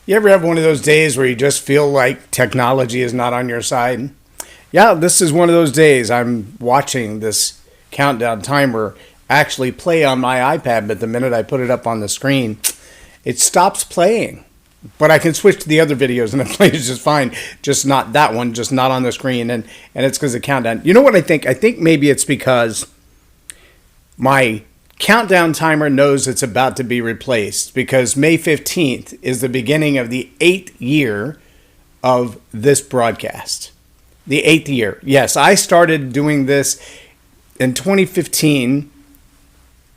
You ever have one of those days where you just feel like technology is not on your side? Yeah, this is one of those days. I'm watching this countdown timer actually play on my iPad, but the minute I put it up on the screen, it stops playing. But I can switch to the other videos and it plays just fine. Just not that one, just not on the screen. And it's because of countdown. You know what I think? I think maybe it's because my countdown timer knows it's about to be replaced, because May 15th is the beginning of the 8th year of this broadcast. The 8th year. Yes, I started doing this in 2015,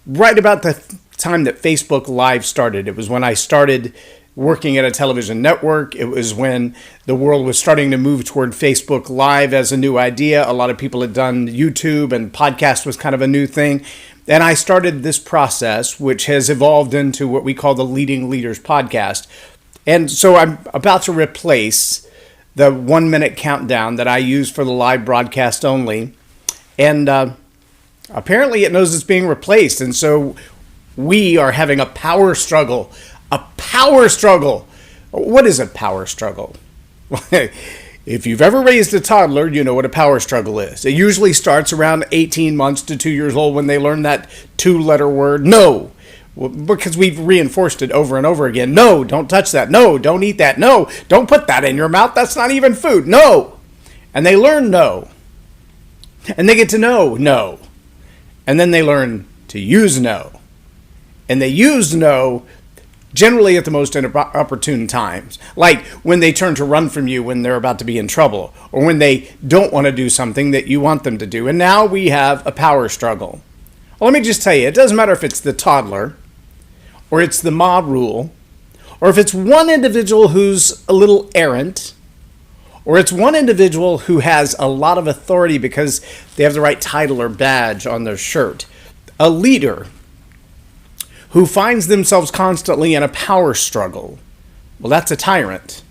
right about the time that Facebook Live started. It was when I started working at a television network. It was when the world was starting to move toward Facebook Live as a new idea. A lot of people had done YouTube, and podcast was kind of a new thing. And I started this process, which has evolved into what we call the Leading Leaders podcast. And so I'm about to replace the 1 minute countdown that I use for the live broadcast only. And apparently it knows it's being replaced. And so we are having a power struggle. A power struggle. What is a power struggle? If you've ever raised a toddler, you know what a power struggle is. It usually starts around 18 months to 2 years old when they learn that 2-letter word, no. Well, because we've reinforced it over and over again. No, don't touch that. No, don't eat that. No, don't put that in your mouth. That's not even food. No. And they learn no. And they get to know no. And then they learn to use no. And they use no generally at the most inopportune times, like when they turn to run from you when they're about to be in trouble, or when they don't want to do something that you want them to do. And now we have a power struggle. Well, let me just tell you, it doesn't matter if it's the toddler, or it's the mob rule, or if it's one individual who's a little errant, or it's one individual who has a lot of authority because they have the right title or badge on their shirt. A leader who finds themselves constantly in a power struggle, well, that's a tyrant,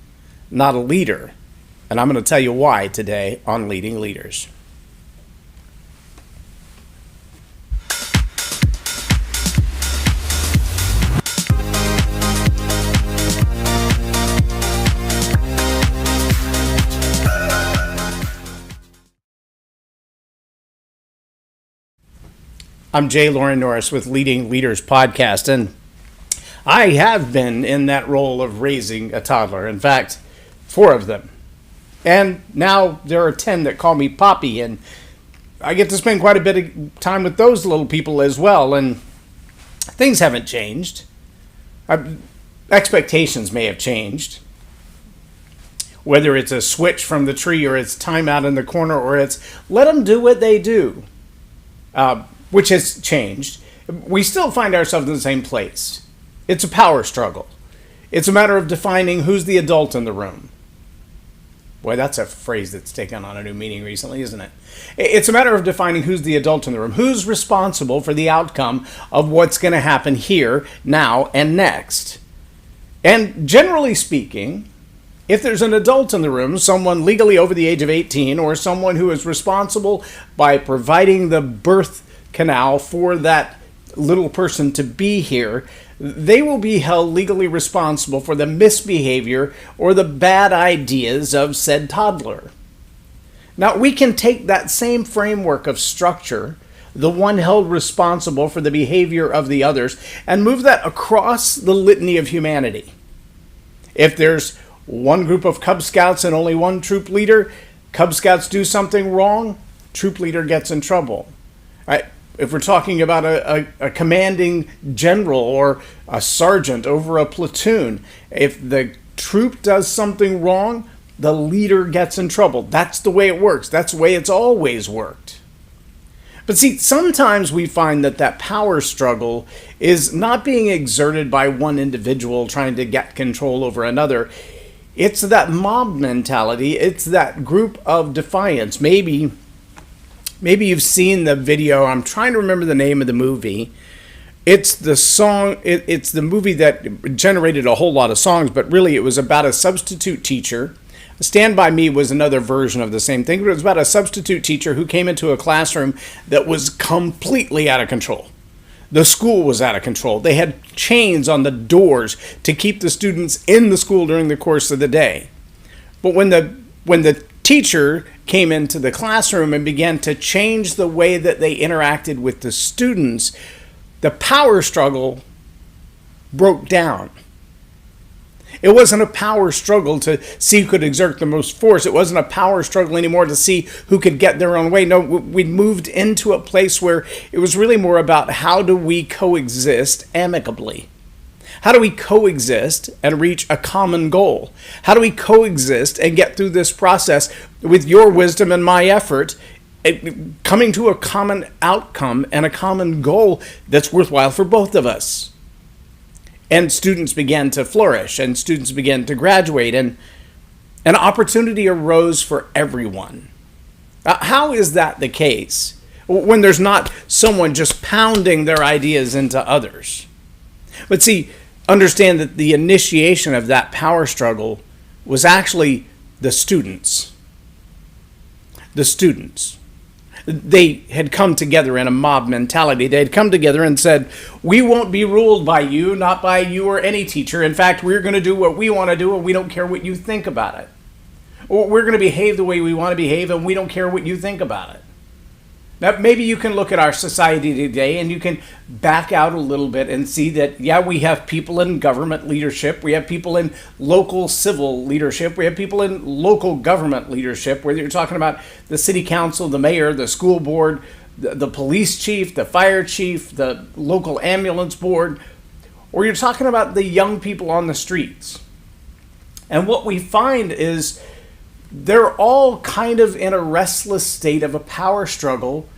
not a leader. And I'm going to tell you why today on Leading Leaders. I'm J Loren Norris with Leading Leaders podcast, and I have been in that role of raising a toddler. In fact, 4 of them. And now there are 10 that call me Poppy, and I get to spend quite a bit of time with those little people as well, and things haven't changed. Expectations may have changed. Whether it's a switch from the tree, or it's time out in the corner, or it's let them do what they do. Which has changed. We still find ourselves in the same place. It's a power struggle. It's a matter of defining who's the adult in the room. Boy, that's a phrase that's taken on a new meaning recently, isn't it? It's a matter of defining who's the adult in the room. Who's responsible for the outcome of what's going to happen here, now, and next. And generally speaking, if there's an adult in the room, someone legally over the age of 18, or someone who is responsible by providing the birth canal for that little person to be here, they will be held legally responsible for the misbehavior or the bad ideas of said toddler. Now, we can take that same framework of structure, the one held responsible for the behavior of the others, and move that across the litany of humanity. If there's one group of Cub Scouts and only one troop leader, Cub Scouts do something wrong, troop leader gets in trouble. Right? If we're talking about a commanding general or a sergeant over a platoon, if the troop does something wrong, the leader gets in trouble. That's the way it works. That's the way it's always worked. But see, sometimes we find that power struggle is not being exerted by one individual trying to get control over another. It's that mob mentality. It's that group of defiance. Maybe you've seen the video. I'm trying to remember the name of the movie. It's the song. It's the movie that generated a whole lot of songs, but really it was about a substitute teacher. Stand By Me was another version of the same thing, but it was about a substitute teacher who came into a classroom that was completely out of control. The school was out of control. They had chains on the doors to keep the students in the school during the course of the day. But when the teacher came into the classroom and began to change the way that they interacted with the students, the power struggle broke down. It wasn't a power struggle to see who could exert the most force. It wasn't a power struggle anymore to see who could get their own way. No, we moved into a place where it was really more about how do we coexist amicably? How do we coexist and reach a common goal? How do we coexist and get through this process with your wisdom and my effort, coming to a common outcome and a common goal that's worthwhile for both of us? And students began to flourish, and students began to graduate, and an opportunity arose for everyone. How is that the case when there's not someone just pounding their ideas into others? But see, understand that the initiation of that power struggle was actually the students. The students. They had come together in a mob mentality. They had come together and said, we won't be ruled by you, not by you or any teacher. In fact, we're going to do what we want to do, and we don't care what you think about it. Or we're going to behave the way we want to behave, and we don't care what you think about it. Now, maybe you can look at our society today and you can back out a little bit and see that, yeah, we have people in government leadership. We have people in local civil leadership. We have people in local government leadership, whether you're talking about the city council, the mayor, the school board, the police chief, the fire chief, the local ambulance board, or you're talking about the young people on the streets. And what we find is they're all kind of in a restless state of a power struggle,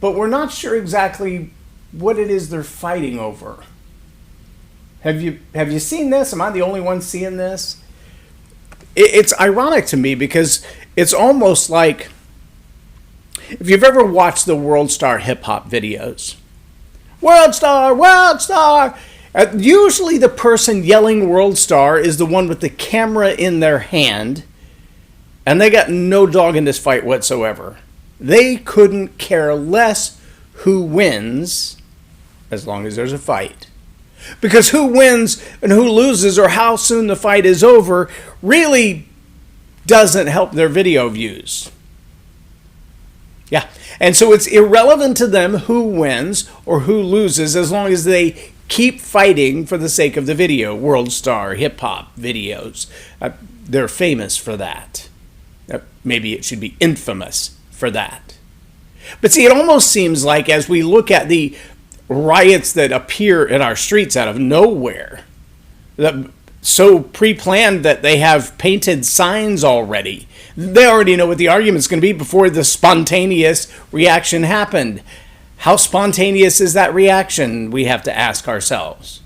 but we're not sure exactly what it is they're fighting over. Have you seen this? Am I the only one seeing this? It's ironic to me because it's almost like if you've ever watched the World Star hip hop videos. World Star, World Star! Usually the person yelling World Star is the one with the camera in their hand, and they got no dog in this fight whatsoever. They couldn't care less who wins as long as there's a fight. Because who wins and who loses or how soon the fight is over really doesn't help their video views. Yeah, and so it's irrelevant to them who wins or who loses as long as they keep fighting for the sake of the video. World Star hip-hop videos. They're famous for that. Maybe it should be infamous for that. But see, it almost seems like as we look at the riots that appear in our streets out of nowhere, that so pre-planned that they have painted signs already. They already know what the argument's going to be before the spontaneous reaction happened. How spontaneous is that reaction, we have to ask ourselves.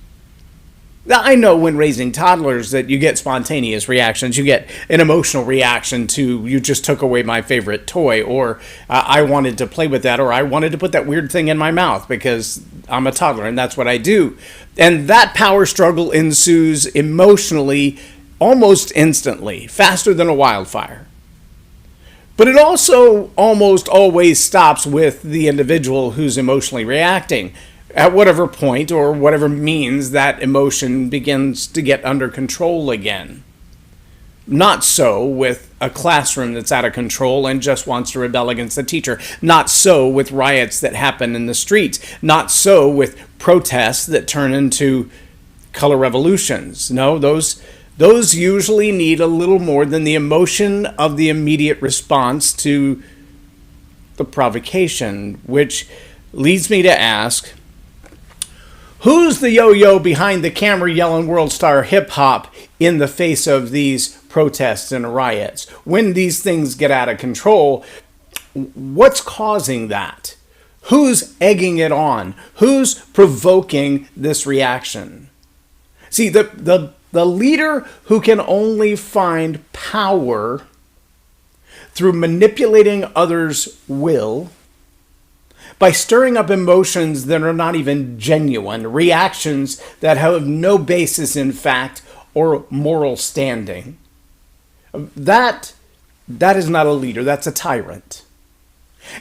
Now, I know when raising toddlers that you get spontaneous reactions. You get an emotional reaction to, you just took away my favorite toy, or I wanted to play with that, or I wanted to put that weird thing in my mouth because I'm a toddler and that's what I do. And that power struggle ensues emotionally almost instantly, faster than a wildfire. But it also almost always stops with the individual who's emotionally reacting. At whatever point or whatever means that emotion begins to get under control again. Not so with a classroom that's out of control and just wants to rebel against the teacher. Not so with riots that happen in the streets. Not so with protests that turn into color revolutions. No, those usually need a little more than the emotion of the immediate response to the provocation, which leads me to ask, who's the yo-yo behind the camera yelling World Star hip hop in the face of these protests and riots? When these things get out of control, what's causing that? Who's egging it on? Who's provoking this reaction? See, the leader who can only find power through manipulating others' will, by stirring up emotions that are not even genuine, reactions that have no basis in fact or moral standing. That is not a leader, that's a tyrant.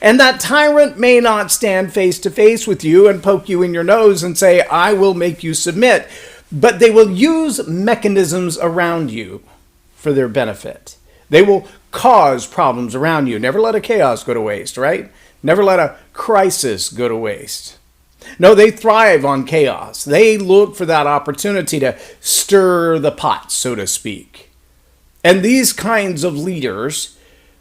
And that tyrant may not stand face to face with you and poke you in your nose and say, I will make you submit, but they will use mechanisms around you for their benefit. They will cause problems around you. Never let a chaos go to waste, right? Never let a crisis go to waste. No, they thrive on chaos. They look for that opportunity to stir the pot, so to speak. And these kinds of leaders,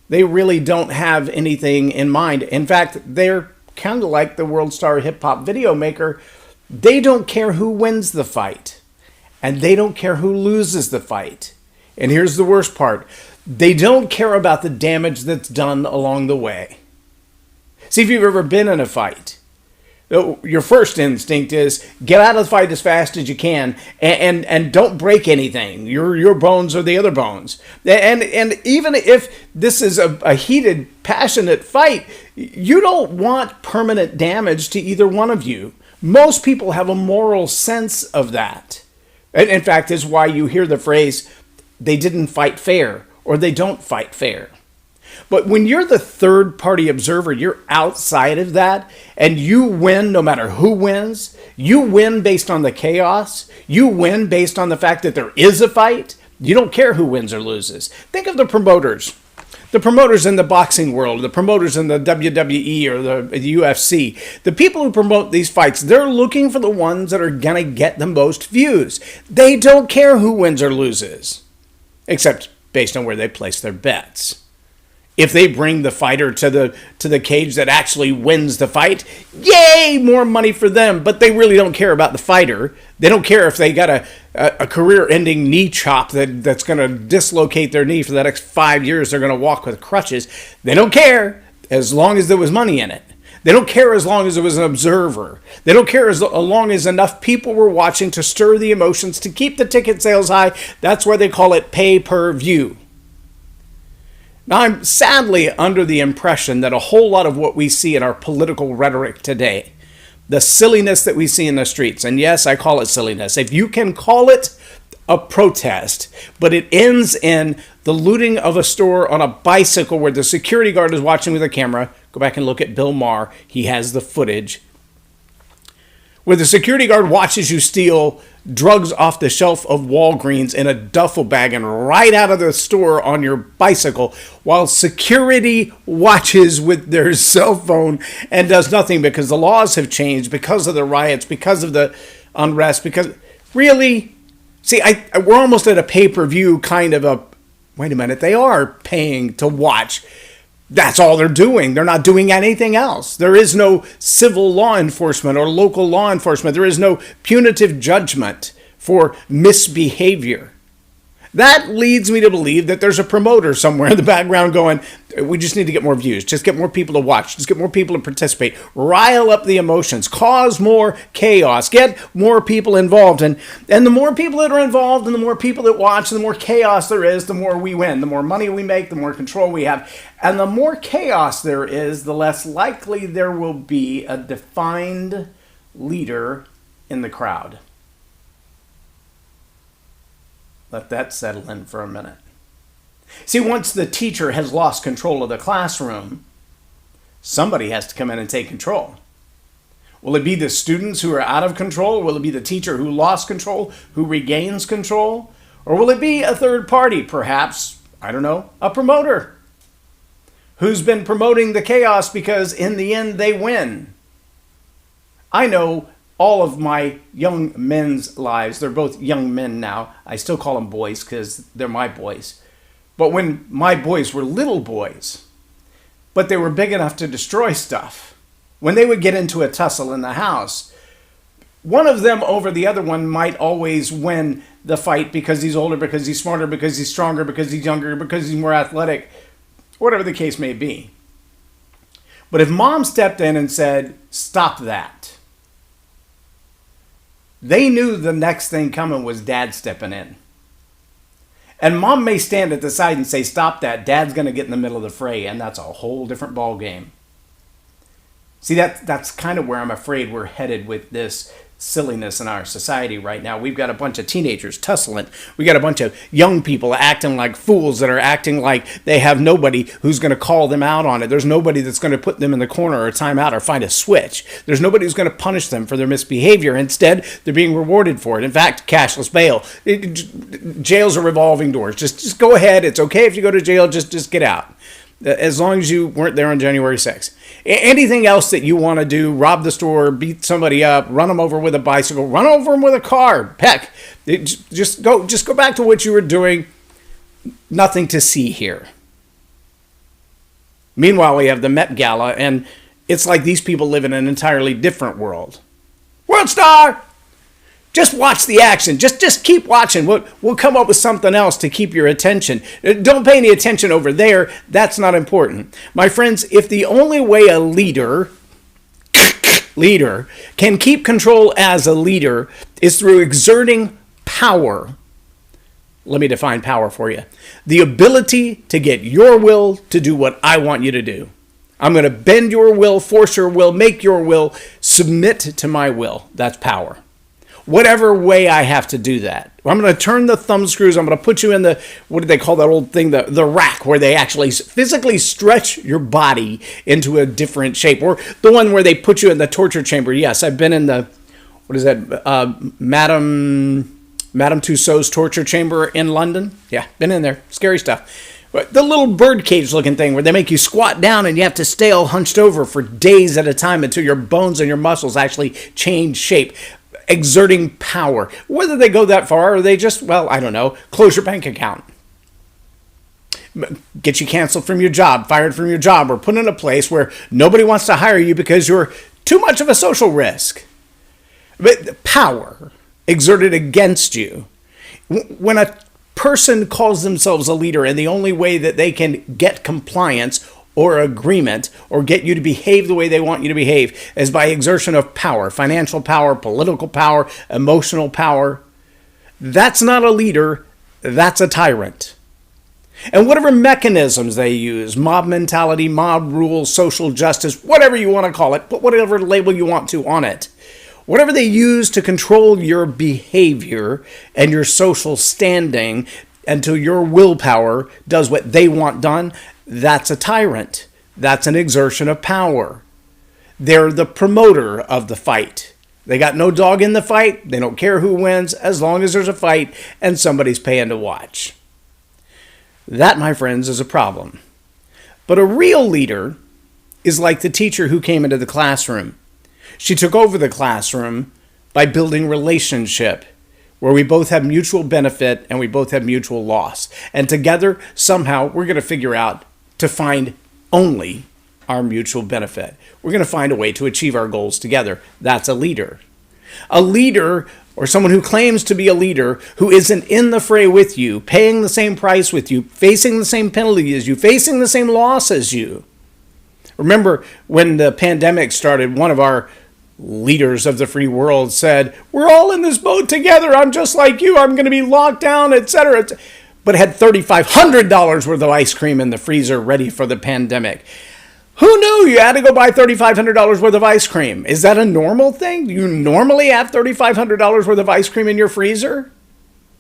they really don't have anything in mind. In fact, they're kind of like the world star hip-hop video maker. They don't care who wins the fight, and they don't care who loses the fight. And here's the worst part. They don't care about the damage that's done along the way. See, if you've ever been in a fight, your first instinct is get out of the fight as fast as you can and don't break anything. Your bones are the other bones. And even if this is a heated, passionate fight, you don't want permanent damage to either one of you. Most people have a moral sense of that. And in fact, is why you hear the phrase, they didn't fight fair, or they don't fight fair. But when you're the third party observer, you're outside of that, and you win no matter who wins. You win based on the chaos. You win based on the fact that there is a fight. You don't care who wins or loses. Think of the promoters. The promoters in the boxing world, the promoters in the WWE or the UFC. The people who promote these fights, they're looking for the ones that are going to get the most views. They don't care who wins or loses, except based on where they place their bets. If they bring the fighter to the cage that actually wins the fight, yay, more money for them. But they really don't care about the fighter. They don't care if they got a career-ending knee chop that's going to dislocate their knee for the next 5 years. They're going to walk with crutches. They don't care as long as there was money in it. They don't care as long as there was an observer. They don't care as long as enough people were watching to stir the emotions to keep the ticket sales high. That's why they call it pay-per-view. Now, I'm sadly under the impression that a whole lot of what we see in our political rhetoric today, the silliness that we see in the streets, and yes, I call it silliness. If you can call it a protest, but it ends in the looting of a store on a bicycle where the security guard is watching with a camera, go back and look at Bill Maher, he has the footage, where the security guard watches you steal drugs off the shelf of Walgreens in a duffel bag and right out of the store on your bicycle, while security watches with their cell phone and does nothing because the laws have changed, because of the riots, because of the unrest, because really, see, we're almost at a pay-per-view kind of a, wait a minute, they are paying to watch. That's all they're doing. They're not doing anything else. There is no civil law enforcement or local law enforcement. There is no punitive judgment for misbehavior. That leads me to believe that there's a promoter somewhere in the background going, we just need to get more views. Just get more people to watch. Just get more people to participate. Rile up the emotions. Cause more chaos. Get more people involved. And the more people that are involved and the more people that watch and the more chaos there is, the more we win. The more money we make, the more control we have. And the more chaos there is, the less likely there will be a defined leader in the crowd. Let that settle in for a minute. See, once the teacher has lost control of the classroom, somebody has to come in and take control. Will it be the students who are out of control? Will it be the teacher who lost control, who regains control? Or will it be a third party, perhaps, I don't know, a promoter who's been promoting the chaos because in the end they win? I know all of my young men's lives, they're both young men now. I still call them boys because they're my boys. But when my boys were little boys, but they were big enough to destroy stuff, when they would get into a tussle in the house, one of them over the other one might always win the fight because he's older, because he's smarter, because he's stronger, because he's younger, because he's more athletic, whatever the case may be. But if mom stepped in and said, stop that, they knew the next thing coming was dad stepping in. And mom may stand at the side and say, stop that. Dad's going to get in the middle of the fray, and that's a whole different ball game. See, that's kind of where I'm afraid we're headed with this silliness in our society right now. We've got a bunch of teenagers tussling. We got a bunch of young people acting like fools that are acting like they have nobody who's going to call them out on it. There's nobody that's going to put them in the corner or time out or find a switch. There's nobody who's going to punish them for their misbehavior. Instead, they're being rewarded for it. In fact, cashless bail. Jails are revolving doors. Just go ahead. It's okay if you go to jail. Just get out. As long as you weren't there on January 6th. Anything else that you want to do, rob the store, beat somebody up, run them over with a bicycle, run over them with a car, heck, just go back to what you were doing. Nothing to see here. Meanwhile, we have the Met Gala, and it's like these people live in an entirely different world. World Star! Just watch the action. Just keep watching. We'll come up with something else to keep your attention. Don't pay any attention over there. That's not important. My friends, if the only way a leader can keep control as a leader is through exerting power, let me define power for you. The ability to get your will to do what I want you to do. I'm going to bend your will, force your will, make your will, submit to my will. That's power. Whatever way I have to do that. I'm going to turn the thumb screws. I'm going to put you in the, what do they call that old thing? The rack, where they actually physically stretch your body into a different shape. Or the one where they put you in the torture chamber. Yes, I've been in the, what is that? Madame Tussauds torture chamber in London. Yeah, been in there. Scary stuff. The little birdcage looking thing where they make you squat down and you have to stay all hunched over for days at a time until your bones and your muscles actually change shape. Exerting power. Whether they go that far or they just, well, I don't know, close your bank account. Get you canceled from your job, fired from your job, or put in a place where nobody wants to hire you because you're too much of a social risk. But power exerted against you. When a person calls themselves a leader and the only way that they can get compliance or agreement or get you to behave the way they want you to behave is by exertion of power, financial power, political power, emotional power. That's not a leader, that's a tyrant. And whatever mechanisms they use, mob mentality, mob rules, social justice, whatever you want to call it, put whatever label you want to on it. Whatever they use to control your behavior and your social standing until your willpower does what they want done, that's a tyrant. That's an exertion of power. They're the promoter of the fight. They got no dog in the fight. They don't care who wins as long as there's a fight and somebody's paying to watch. That, my friends, is a problem. But a real leader is like the teacher who came into the classroom. She took over the classroom by building relationship, where we both have mutual benefit and we both have mutual loss. And together, somehow, we're going to figure out to find only our mutual benefit. We're going to find a way to achieve our goals together. That's a leader. A leader, or someone who claims to be a leader, who isn't in the fray with you, paying the same price with you, facing the same penalty as you, facing the same loss as you. Remember when the pandemic started, one of our leaders of the free world said, "We're all in this boat together. I'm just like you. I'm going to be locked down, etc." But had $3,500 worth of ice cream in the freezer ready for the pandemic. Who knew you had to go buy $3,500 worth of ice cream? Is that a normal thing? Do you normally have $3,500 worth of ice cream in your freezer?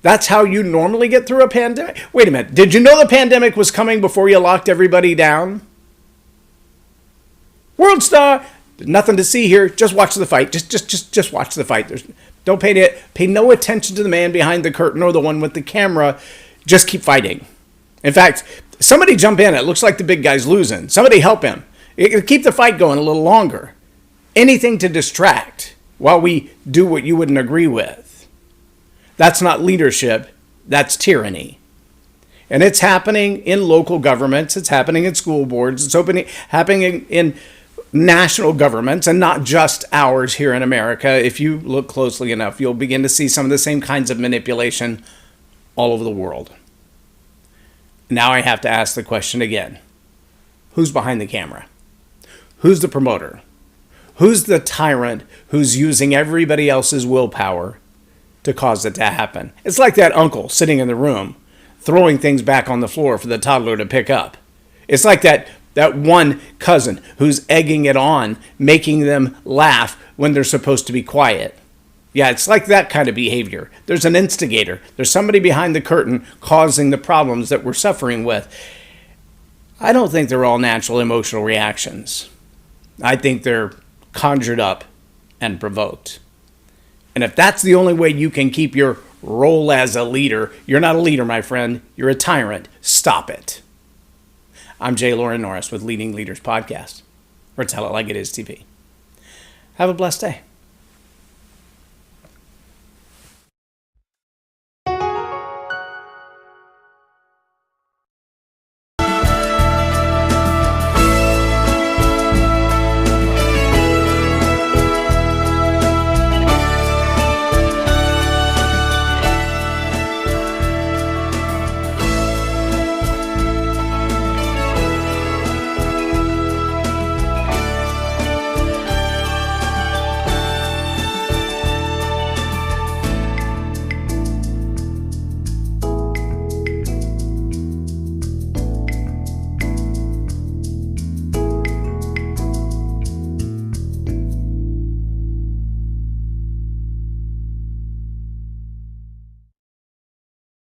That's how you normally get through a pandemic? Wait a minute. Did you know the pandemic was coming before you locked everybody down? World Star, nothing to see here. Just watch the fight. Just watch the fight. Don't pay no attention to the man behind the curtain or the one with the camera. Just keep fighting. In fact, somebody jump in. It looks like the big guy's losing. Somebody help him. Keep the fight going a little longer. Anything to distract while we do what you wouldn't agree with. That's not leadership. That's tyranny. And it's happening in local governments. It's happening in school boards. It's happening in national governments, and not just ours here in America. If you look closely enough, you'll begin to see some of the same kinds of manipulation all over the world. Now I have to ask the question again. Who's behind the camera? Who's the promoter? Who's the tyrant who's using everybody else's willpower to cause it to happen? It's like that uncle sitting in the room, throwing things back on the floor for the toddler to pick up. It's like that one cousin who's egging it on, making them laugh when they're supposed to be quiet. Yeah, it's like that kind of behavior. There's an instigator. There's somebody behind the curtain causing the problems that we're suffering with. I don't think they're all natural emotional reactions. I think they're conjured up and provoked. And if that's the only way you can keep your role as a leader, you're not a leader, my friend. You're a tyrant. Stop it. I'm J Loren Norris with Leading Leaders Podcast, or Tell It Like It Is TV. Have a blessed day.